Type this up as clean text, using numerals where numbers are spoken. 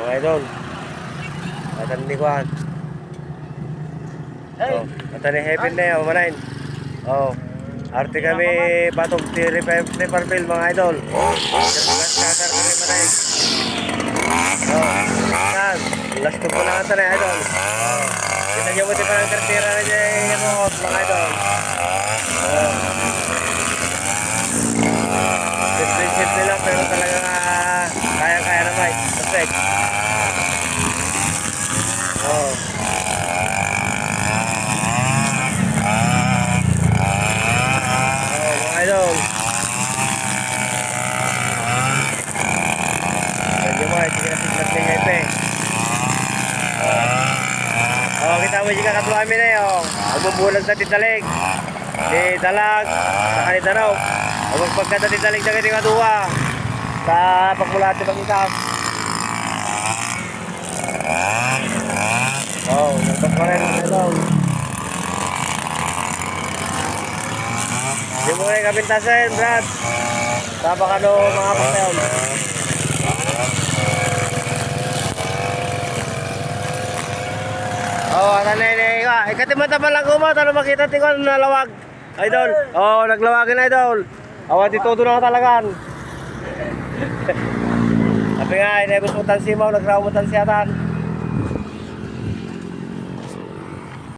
mga idol. Atan ni Kwan. Oh, atan ni Heaven na yan, manain. Oh, arte kami patog ti Riverville mga idol. Kakar kami manain. Oh, kan, last to po na atan na idol. Oh, kita nyo mo ti parang kartira na dyan yung mga idol. Oh, simple lang pero talaga kaya naman. Perfect. Oh. Idol. Medyo mo, hindi ka nasiglas ng epe. Oh, kita mo yung kakatuami na yun. Ang bumbulag na titalig. Di dalag, sa kanitanaw. Ang magpagkata titalig na kiting aduwa. Sa pagmulati pag-itas. Oh, nagtok pa rin ang idol. Hindi mo kayo kapintasin, Brad. Tama ka no mga pasayon. Oh, tanay ka. Ikatimata pa lang kuma. Talo makita tingol na lawag. Idol. Oh, naglawagin idol. Awa dito doon na talagan. Sabi nga, inebos mo tan simaw. Nagraw mo tan siyatan.